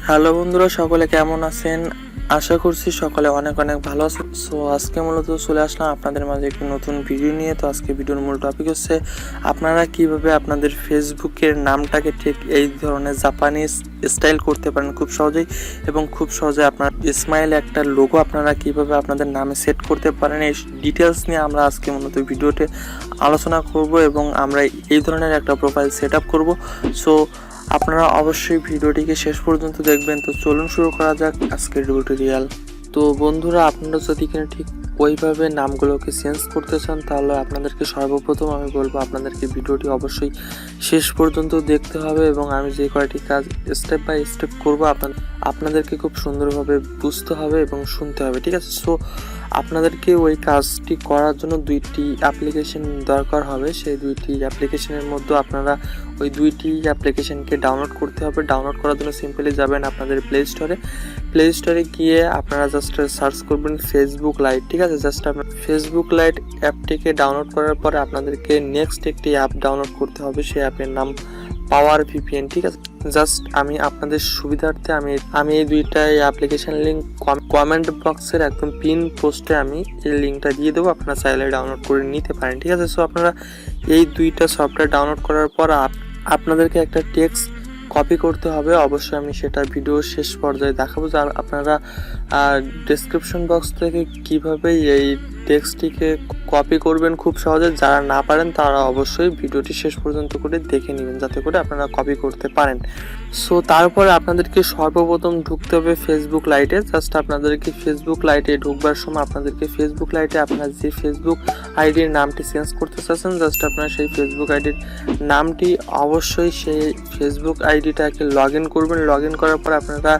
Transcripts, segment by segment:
Hello বন্ধুরা, সকলে কেমন আছেন? আশা করছি সকলে অনেক অনেক ভালো আছেন। সো আজকে মূলত চলে আসলাম আপনাদের মাঝে একটি নতুন ভিডিও নিয়ে। তো আজকে ভিডিওর মূল টপিক হচ্ছে আপনারা কিভাবে আপনাদের ফেসবুকের নামটাকে ঠিক এই ধরনের জাপানিজ স্টাইল করতে পারেন খুব সহজেই, এবং খুব সহজে আপনার স্মাইল একটা লোগো আপনারা কিভাবে আপনাদের নামে সেট করতে পারেন, এই ডিটেলস নিয়ে আমরা আজকে মূলত ভিডিওতে আলোচনা করব এবং আমরা এই ধরনের একটা প্রোফাইল সেট আপ করবো। সো আপনারা অবশ্যই ভিডিওটিকে শেষ পর্যন্ত দেখবেন। তো চলুন শুরু করা যাক আজকের টিউটোরিয়াল। তো বন্ধুরা, আপনারা যদি এখানে ঠিক ওইভাবে নামগুলোকে চেঞ্জ করতে চান তাহলে আপনাদেরকে সর্বপ্রথম আমি বলবো আপনাদেরকে ভিডিওটি অবশ্যই শেষ পর্যন্ত দেখতে হবে, এবং আমি যে কয়টি কাজ স্টেপ বাই স্টেপ করবো আপনাদেরকে খুব সুন্দরভাবে বুঝতে হবে এবং শুনতে হবে, ঠিক আছে? সো আপনাদেরকে ওই কাজটি করার জন্য দুইটি অ্যাপ্লিকেশন দরকার হবে। সেই দুইটি অ্যাপ্লিকেশনের মধ্যে আপনারা ওই দুইটি অ্যাপ্লিকেশনকে ডাউনলোড করতে হবে। ডাউনলোড করার জন্য সিম্পলি যাবেন আপনাদের প্লে স্টোরে গিয়ে আপনারা জাস্ট সার্চ করবেন ফেসবুক লাইট, ঠিক আছে? জাস্ট আপনার ফেসবুক লাইট অ্যাপটিকে ডাউনলোড করার পরে আপনাদেরকে নেক্সট একটি অ্যাপ ডাউনলোড করতে হবে। সেই অ্যাপের নাম পাওয়ার ভিপিএন, ঠিক আছে? জাস্ট আমি আপনাদের সুবিধার্থে আমি এই দুইটা অ্যাপ্লিকেশন লিঙ্ক কমেন্ট বক্সের একদম পিন পোস্টে আমি এই লিঙ্কটা দিয়ে দেবো, আপনারা চাইলে ডাউনলোড করে নিতে পারেন, ঠিক আছে? সো আপনারা এই দুইটা সফটওয়্যার ডাউনলোড করার পর আপনাদেরকে একটা টেক্সট কপি করতে হবে। অবশ্যই আমি সেটা ভিডিও শেষ পর্যায়ে দেখাবো, যার আপনারা ডেসক্রিপশন বক্স থেকে কিভাবে এই টেক্সটটিকে কপি করবেন খুব সহজে। যারা না পারেন তারা অবশ্যই ভিডিওটি শেষ পর্যন্ত করে দেখে নেবেন, যাতে করে আপনারা কপি করতে পারেন। সো তারপরে আপনাদেরকে সর্বপ্রথম ঢুকতে হবে ফেসবুক লাইটে। জাস্ট আপনাদেরকে ফেসবুক লাইটে ঢুকবার সময় আপনাদেরকে ফেসবুক লাইটে আপনার যে ফেসবুক আইডির নামটি চেঞ্জ করতে চাচ্ছেন, জাস্ট আপনারা সেই ফেসবুক আইডির নামটি অবশ্যই সেই ফেসবুক আইডিটাকে লগ ইন করবেন। লগ ইন করার পর আপনারা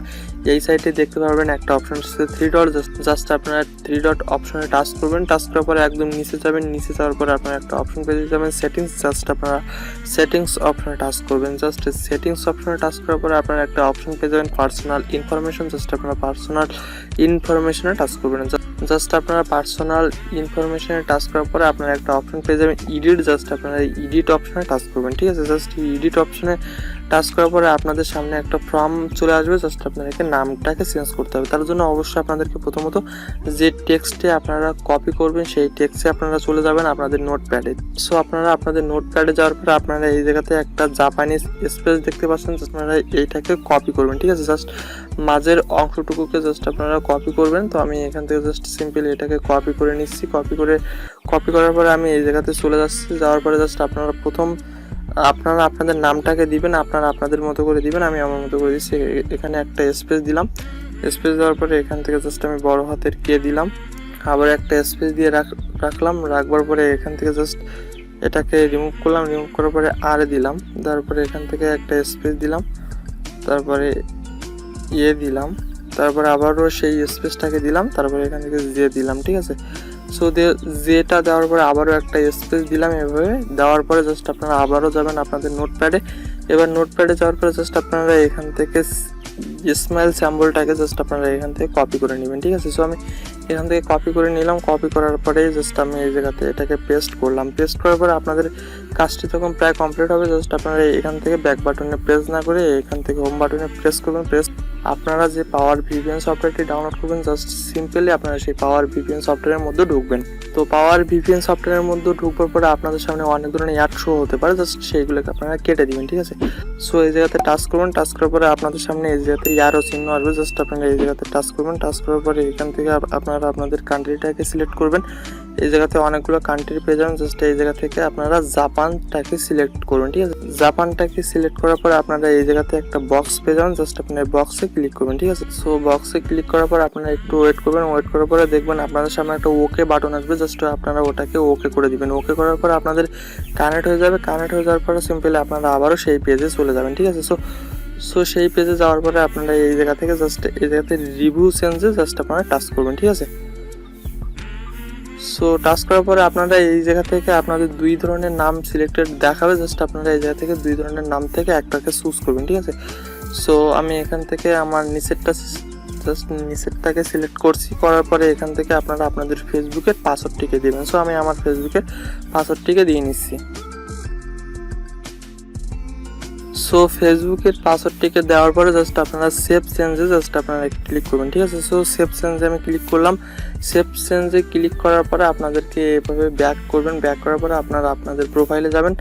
এই সাইটে দেখতে পারবেন একটা অপশন আছে 3 ডট। জাস্ট আপনারা 3 ডট অপশনে টাচ করবেন। টাচ করার পরে একদম নিচে যাবেন। নিচে যাওয়ার পরে আপনারা একটা অপশন পেয়ে যাবেন সেটিংস। জাস্ট আপনারা সেটিংস অপশনে টাচ করবেন। জাস্ট সেটিংস অপশনে টাচ করার পরে আপনারা একটা অপশন পেয়ে যাবেন পার্সোনাল ইনফরমেশন। জাস্ট আপনারা পার্সোনাল ইনফরমেশনে টাচ করবেন। জাস্ট আপনারা পার্সোনাল ইনফরমেশনে টাচ করার পরে আপনারা একটা অপশন পেয়ে যাবেন এডিট। জাস্ট আপনারা এডিট অপশনে টাচ করবেন, ঠিক আছে? জাস্ট এডিট অপশনে টাচ করার পরে আপনাদের সামনে একটা ফর্ম চলে আসবে। জাস্ট আপনাদেরকে নামটাকে চেঞ্জ করতে হবে। তার জন্য অবশ্যই আপনাদেরকে প্রথমত যে টেক্সটে আপনারা কপি করবেন সেই টেক্সটে আপনারা চলে যাবেন আপনাদের নোটপ্যাডে। সো আপনারা আপনাদের নোটপ্যাডে যাওয়ার পরে আপনারা এই জায়গাতে একটা জাপানিজ স্পেস দেখতে পাচ্ছেন। আপনারা এইটাকে কপি করবেন, ঠিক আছে? জাস্ট মাঝের অংশটুকুকে জাস্ট আপনারা কপি করবেন। তো আমি এখান থেকে জাস্ট সিম্পলি এটাকে কপি করে নিচ্ছি। কপি করার পরে আমি এই জায়গাতে চলে যাচ্ছি। যাওয়ার পরে জাস্ট আপনারা আপনারা আপনাদের নামটাকে দিবেন, আপনারা আপনাদের মতো করে দিবেন। আমি আমার মতো করে দিচ্ছি। এখানে একটা স্পেস দিলাম। স্পেস দেওয়ার পরে এখান থেকে জাস্ট আমি বড় হাতের কে দিলাম, আবার একটা স্পেস দিয়ে রাখবার পরে এখান থেকে জাস্ট এটাকে রিমুভ করলাম। রিমুভ করার পরে আর দিলাম। তারপরে এখান থেকে একটা স্পেস দিলাম, তারপরে দিলাম, তারপরে আবারও সেই স্পেসটাকে দিলাম, তারপরে এখান থেকে দিলাম, ঠিক আছে? সো যেটা দেওয়ার পরে আবারও একটা স্পেস দিলাম। এভাবে দেওয়ার পরে জাস্ট আপনারা আবারও যাবেন আপনাদের নোটপ্যাডে। এবার নোটপ্যাডে যাওয়ার পরে জাস্ট আপনারা এখান থেকে স্মাইল স্যাম্বলটাকে জাস্ট আপনারা এখান থেকে কপি করে নেবেন, ঠিক আছে? সো আমি এখান থেকে কপি করে নিলাম। কপি করার পরে জাস্ট আমি এই জায়গাতে এটাকে পেস্ট করলাম। পেস্ট করার পরে আপনাদের কাজটি তখন প্রায় কমপ্লিট হবে। জাস্ট আপনারা এখান থেকে ব্যাক বাটনে প্রেস না করে এখান থেকে হোম বাটনে প্রেস করবেন। আপনারা যে পাওয়ার ভিপিএন সফটওয়্যারটি ডাউনলোড করবেন, জাস্ট সিম্পলি আপনারা সেই পাওয়ার ভিপিএন সফটওয়্যারের মধ্যে ঢুকবেন। তো পাওয়ার ভিপিএন সফটওয়্যারের মধ্যে ঢুকবার পরে আপনাদের সামনে অনেক ধরনের অ্যাড শো হতে পারে। জাস্ট সেইগুলোকে আপনারা কেটে দিবেন, ঠিক আছে? সো এই জায়গাতে টাচ করবেন। টাচ করার পরে আপনাদের সামনে এই জায়গাতে অ্যারো চিহ্ন আসবে। জাস্ট আপনারা এই জায়গাতে টাচ করবেন। টাচ করার পরে এখান থেকে আপনারা আপনাদের কান্ট্রিটাকে সিলেক্ট করবেন। এই জায়গাতে অনেকগুলো কান্ট্রি পেয়ে যাবেন। জাস্ট এই জায়গা থেকে আপনারা জাপানটাকে সিলেক্ট করবেন, ঠিক আছে? জাপানটাকে সিলেক্ট করার পরে আপনারা এই জায়গাতে একটা বক্স পেয়ে যাবেন। জাস্ট আপনার বক্সে ক্লিক করবেন, ঠিক আছে? সো বক্সে ক্লিক করার পর আপনারা একটু ওয়েট করবেন। ওয়েট করার পরে দেখবেন আপনাদের সামনে একটা ওকে বাটন আসবে। জাস্ট আপনারা ওটাকে ওকে করে দিবেন। ওকে করার পর আপনাদের কানেক্ট হয়ে যাবে। কানেক্ট হয়ে যাওয়ার পরে সিম্পলি আপনারা আবারও সেই পেজে চলে যাবেন, ঠিক আছে? সো সেই পেজে যাওয়ার পরে আপনারা এই জায়গা থেকে জাস্ট এই জায়গাতে রিভিউ চেঞ্জে জাস্ট আপনারা টাচ করবেন, ঠিক আছে? সো টাচ করার পরে আপনারা এই জায়গা থেকে আপনাদের দুই ধরনের নাম সিলেক্টেড দেখাবে। জাস্ট আপনারা এই জায়গা থেকে দুই ধরনের নাম থেকে একটাকে চুজ করবেন, ঠিক আছে? সো আমি এখান থেকে আমার নিচেরটাকে সিলেক্ট করছি। করার পরে এখান থেকে আপনারা আপনাদের ফেসবুকের পাসওয়ার্ডটিকে দিবেন। সো আমি আমার ফেসবুকের পাসওয়ার্ডটিকে দিয়ে নিচ্ছি। সো ফেসবুকের পাসওয়ার্ডটিকে দেওয়ার পরে জাস্ট আপনারা সেভ চেঞ্জে জাস্ট আপনারা ক্লিক করবেন, ঠিক আছে। সো সেভ চেঞ্জে আমি ক্লিক করলাম। সেভ চেঞ্জে ক্লিক করার পরে আপনাদেরকে এভাবে ব্যাক করবেন। ব্যাক করার পরে আপনারা আপনাদের প্রোফাইলে যাবেন।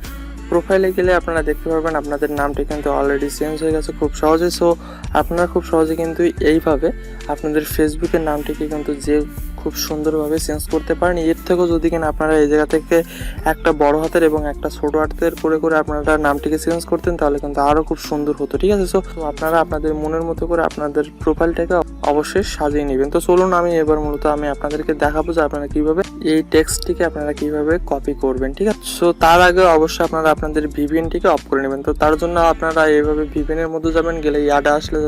প্রোফাইলে গেলে আপনারা দেখতে পারবেন আপনাদের নামটি কিন্তু অলরেডি চেঞ্জ হয়ে গেছে খুব সহজে। সো আপনারা খুব সহজে কিন্তু এইভাবে আপনাদের ফেসবুকের নামটিকে কিন্তু যে খুব সুন্দরভাবে চেঞ্জ করতে পারেন। এর থেকেও যদি কিনা আপনারা এই জায়গা থেকে একটা বড় হাতের এবং একটা ছোট হাতের করে করে আপনারা নামটিকে চেঞ্জ করতেন তাহলে কিন্তু আরও খুব সুন্দর হতো, ঠিক আছে। সো আপনারা আপনাদের মনের মতো করে আপনাদের প্রোফাইলটাকে অবশ্যই সাজিয়ে নেবেন। তো চলুন আমি এবার মূলত আমি আপনাদেরকে দেখাবো যে আপনারা কিভাবে এই টেক্সটটিকে আপনারা কিভাবে কপি করবেন, ঠিক আছে। সো তার আগে অবশ্যই আপনারা আপনাদের ভিপিএনটিকে অফ করে নেবেন। তো তার জন্য আপনারা এইভাবে ভিপিএনের মধ্যে যাবেন, গেলে ইয়াডে আসলে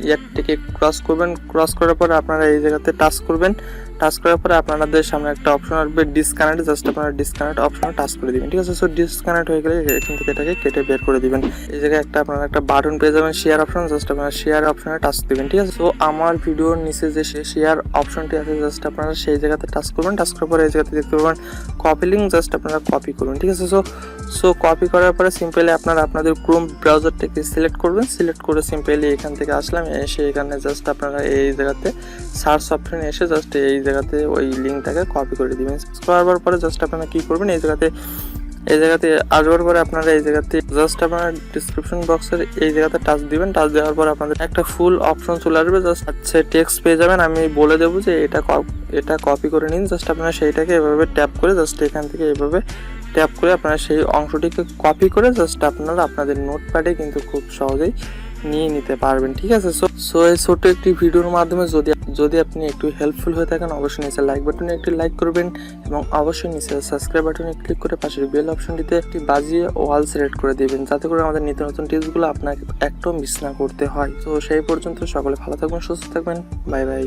ইয়ারটিকে ক্রস করবেন। ক্রস করার পরে আপনারা এই জায়গাতে টাচ করবেন। টাচ করার পরে আপনাদের সামনে একটা অপশন আসবে ডিসকানেক্ট, জাস্ট আপনারা ডিসকানেক্ট অপশনে টাচ করে দিবেন, ঠিক আছে। সো ডিসকানেক্ট হয়ে গেলে এখান থেকে এটাকে কেটে বের করে দিবেন। এই জায়গায় আপনারা একটা বাটন পেয়ে যাবেন শেয়ার অপশন, জাস্ট আপনারা শেয়ার অপশনে টাচ দিবেন, ঠিক আছে। সো আমার ভিডিওর নিচে যে শেয়ার অপশনটি আছে জাস্ট আপনারা সেই জায়গাতে টাচ করবেন। টাচ করার পরে এই জায়গাতে দেখতে পাবেন কপি লিঙ্ক, জাস্ট আপনারা কপি করবেন, ঠিক আছে। সো কপি করার পরে সিম্পলি আপনারা আপনাদের ক্রোম ব্রাউজারটাকে সিলেক্ট করবেন। সিলেক্ট করে সিম্পলি এখান থেকে আসলাম, এসে এখানে জাস্ট আপনারা এই জায়গাতে সার্চ অপশনে এসে জাস্ট এই জায়গাতে ওই লিঙ্কটাকে কপি করে দিবেন। করার পরে জাস্ট আপনারা কি করবেন, এই জায়গাতে আসবার পরে আপনারা এই জায়গাতে জাস্ট আপনারা ডিসক্রিপশন বক্সের এই জায়গাতে টাচ দিবেন। টাচ দেওয়ার পর আপনাদের একটা ফুল অপশন চলে আসবে, জাস্ট আচ্ছা টেক্সট পেয়ে যাবেন। আমি বলে দেবো যে এটা কপি করে নিন। জাস্ট আপনারা সেইটাকে এভাবে ট্যাপ করে জাস্ট এখান থেকে এভাবে ট্যাপ করে আপনারা সেই অংশটিকে কপি করে জাস্ট আপনারা আপনাদের নোটপ্যাডে কিন্তু খুব সহজেই নিয়ে নিতে পারবেন, ঠিক আছে। সো এই ছোট একটি ভিডিওর মাধ্যমে যদি আপনি একটু হেল্পফুল হয়ে থাকেন অবশ্যই নিচে লাইক বাটনে একটি লাইক করবেন এবং অবশ্যই নিচে সাবস্ক্রাইব বাটনে ক্লিক করে পাশের বেল অপশনটিতে একটি বাজিয়ে অল সিলেক্ট করে দিবেন, যাতে করে আমাদের নিত্য নতুন টিপসগুলো আপনাকে একটু মিস না করতে হয়। তো সেই পর্যন্ত সকলে ভালো থাকবেন, সুস্থ থাকবেন, বাই বাই।